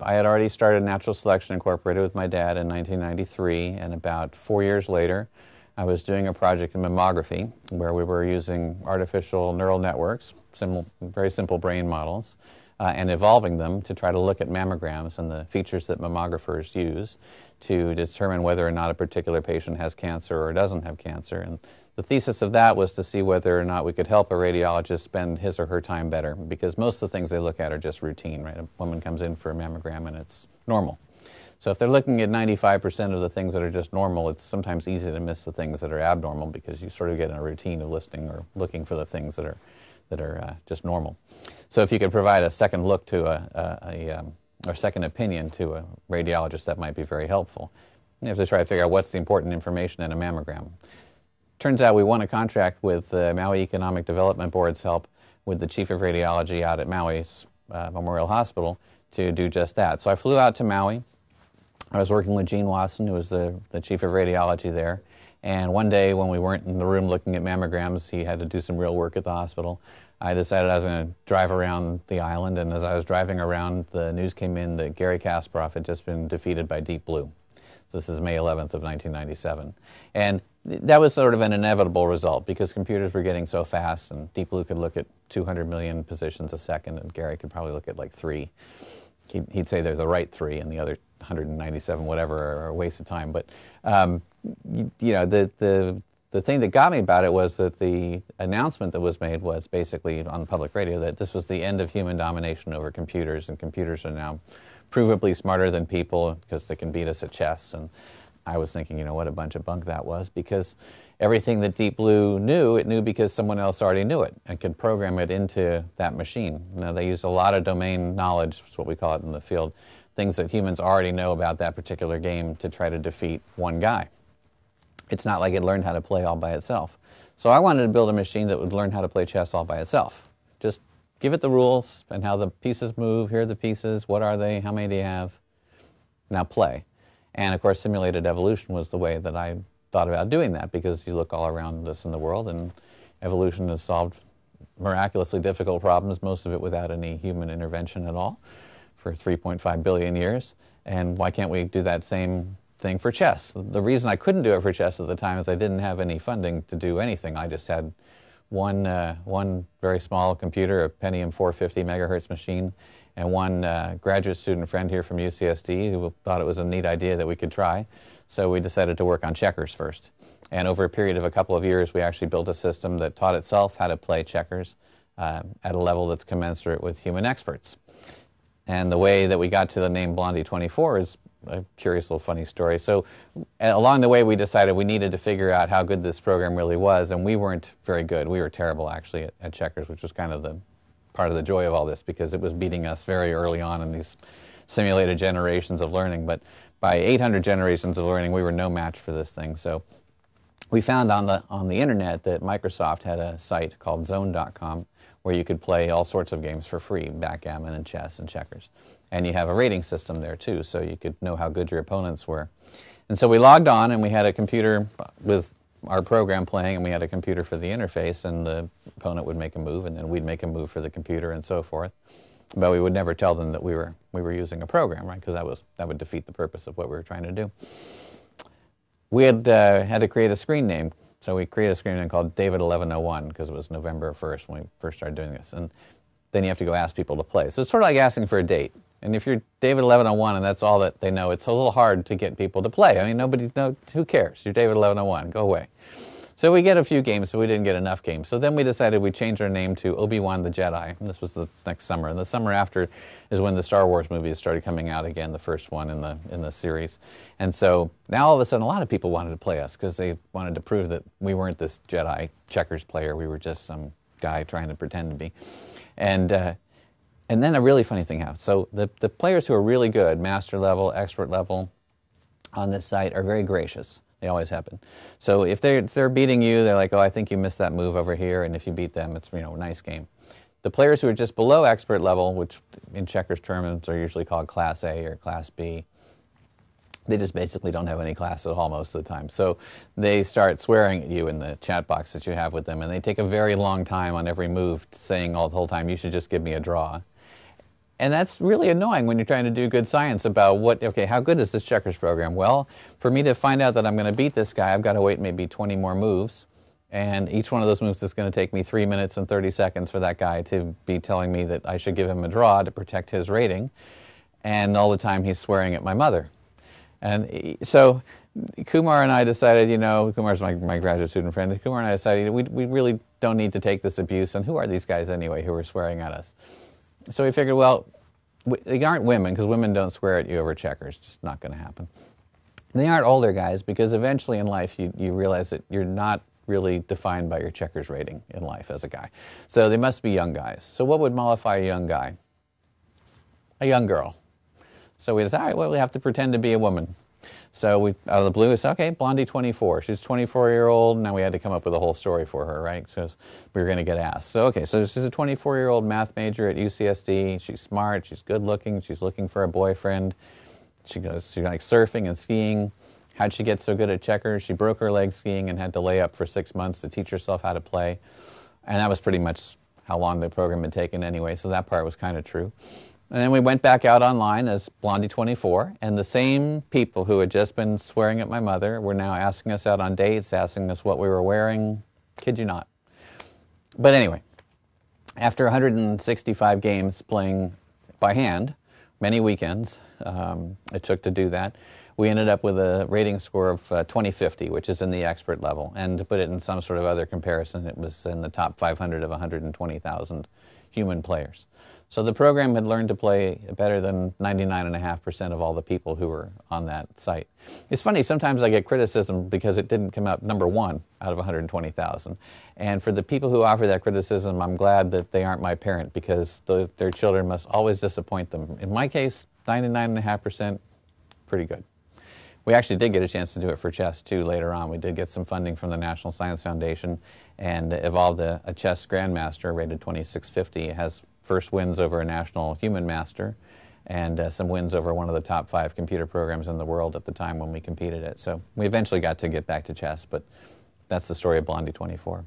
I had already started Natural Selection Incorporated with my dad in 1993, and about 4 years later, I was doing a project in mammography where we were using artificial neural networks, very simple brain models, and evolving them to try to look at mammograms and the features that mammographers use to determine whether or not a particular patient has cancer or doesn't have cancer. And the thesis of that was to see whether or not we could help a radiologist spend his or her time better, because most of the things they look at are just routine, right? A woman comes in for a mammogram and it's normal. So if they're looking at 95% of the things that are just normal, it's sometimes easy to miss the things that are abnormal because you sort of get in a routine of listing or looking for the things that are just normal. So if you could provide a second look to or second opinion to a radiologist, that might be very helpful. You have to try to figure out what's the important information in a mammogram. Turns out we won a contract with the Maui Economic Development Board's help with the chief of radiology out at Maui's Memorial Hospital to do just that. So I flew out to Maui. I was working with Gene Wasson, who was the chief of radiology there. And one day when we weren't in the room looking at mammograms, he had to do some real work at the hospital. I decided I was going to drive around the island, and as I was driving around, the news came in that Garry Kasparov had just been defeated by Deep Blue. So this is May 11th of 1997. And that was sort of an inevitable result because computers were getting so fast, and Deep Blue could look at 200 million positions a second, and Garry could probably look at like 3. He'd say they're the right 3, and the other 197 whatever are a waste of time. But you know, the thing that got me about it was that the announcement that was made was basically on public radio that this was the end of human domination over computers, and computers are now provably smarter than people because they can beat us at chess. And I was thinking, you know, what a bunch of bunk that was, because everything that Deep Blue knew, it knew because someone else already knew it and could program it into that machine. Now, they use a lot of domain knowledge, is what we call it in the field, things that humans already know about that particular game to try to defeat one guy. It's not like it learned how to play all by itself. So I wanted to build a machine that would learn how to play chess all by itself. Just give it the rules and how the pieces move. Here are the pieces. What are they? How many do you have? Now play. And of course, simulated evolution was the way that I thought about doing that, because you look all around us in the world and evolution has solved miraculously difficult problems, most of it without any human intervention at all, for 3.5 billion years. And why can't we do that same thing for chess? The reason I couldn't do it for chess at the time is I didn't have any funding to do anything. I just had one very small computer, a Pentium 450 megahertz machine, and one graduate student friend here from UCSD who thought it was a neat idea that we could try. So we decided to work on checkers first. And over a period of a couple of years, we actually built a system that taught itself how to play checkers at a level that's commensurate with human experts. And the way that we got to the name Blondie24 is a curious little funny story. So along the way, we decided we needed to figure out how good this program really was, and we weren't very good. We were terrible, actually, at checkers, which was kind of the part of the joy of all this, because it was beating us very early on in these simulated generations of learning. But by 800 generations of learning, we were no match for this thing. So we found on the internet that Microsoft had a site called Zone.com where you could play all sorts of games for free, backgammon and chess and checkers. And you have a rating system there too, so you could know how good your opponents were. And so we logged on, and we had a computer with our program playing, and we had a computer for the interface, and the opponent would make a move, and then we'd make a move for the computer, and so forth. But we would never tell them that we were using a program, right? Because that would defeat the purpose of what we were trying to do. We had to create a screen name, so we created a screen name called David1101 because it was November 1st when we first started doing this, and then you have to go ask people to play. So it's sort of like asking for a date. And if you're David1101 and that's all that they know, it's a little hard to get people to play. I mean, nobody knows. Who cares? You're David1101. Go away. So we get a few games, but we didn't get enough games. So then we decided we'd change our name to Obi-Wan the Jedi. And this was the next summer. And the summer after is when the Star Wars movies started coming out again, the first one in the series. And so now all of a sudden, a lot of people wanted to play us because they wanted to prove that we weren't this Jedi checkers player. We were just some guy trying to pretend to be. And then a really funny thing happened. So the players who are really good, master level, expert level, on this site are very gracious. They always happen. So if they're beating you, they're like, oh, I think you missed that move over here. And if you beat them, it's, you know, a nice game. The players who are just below expert level, which in checkers terms are usually called Class A or Class B, they just basically don't have any class at all most of the time. So they start swearing at you in the chat box that you have with them, and they take a very long time on every move saying all the whole time, you should just give me a draw. And that's really annoying when you're trying to do good science about okay, how good is this checkers program? Well, for me to find out that I'm going to beat this guy, I've got to wait maybe 20 more moves. And each one of those moves is going to take me 3 minutes and 30 seconds for that guy to be telling me that I should give him a draw to protect his rating. And all the time he's swearing at my mother. And so Kumar and I decided, Kumar's my graduate student friend, Kumar and I decided we really don't need to take this abuse. And who are these guys anyway who are swearing at us? So we figured, well, they aren't women, because women don't swear at you over checkers. It's just not going to happen. And they aren't older guys, because eventually in life you realize that you're not really defined by your checkers rating in life as a guy. So they must be young guys. So what would mollify a young guy? A young girl. So we decided, well, we have to pretend to be a woman. So we, out of the blue, we said, okay, Blondie24. She's 24-year-old. Now we had to come up with a whole story for her, right? So we were going to get asked. So, okay, so she's a 24-year-old math major at UCSD. She's smart. She's good-looking. She's looking for a boyfriend. She likes surfing and skiing. How'd she get so good at checkers? She broke her leg skiing and had to lay up for 6 months to teach herself how to play. And that was pretty much how long the program had taken anyway, so that part was kind of true. And then we went back out online as Blondie24, and the same people who had just been swearing at my mother were now asking us out on dates, asking us what we were wearing. Kid you not. But anyway, after 165 games playing by hand, many weekends it took to do that, we ended up with a rating score of 2050, which is in the expert level. And to put it in some sort of other comparison, it was in the top 500 of 120,000 human players. So the program had learned to play better than 99.5% of all the people who were on that site. It's funny, sometimes I get criticism because it didn't come out number one out of 120,000. And for the people who offer that criticism, I'm glad that they aren't my parent, because their children must always disappoint them. In my case, 99.5%, pretty good. We actually did get a chance to do it for chess, too, later on. We did get some funding from the National Science Foundation and evolved a chess grandmaster rated 2650. It has first wins over a national human master and some wins over one of the top 5 computer programs in the world at the time when we competed it. So we eventually got to get back to chess, but that's the story of Blondie24.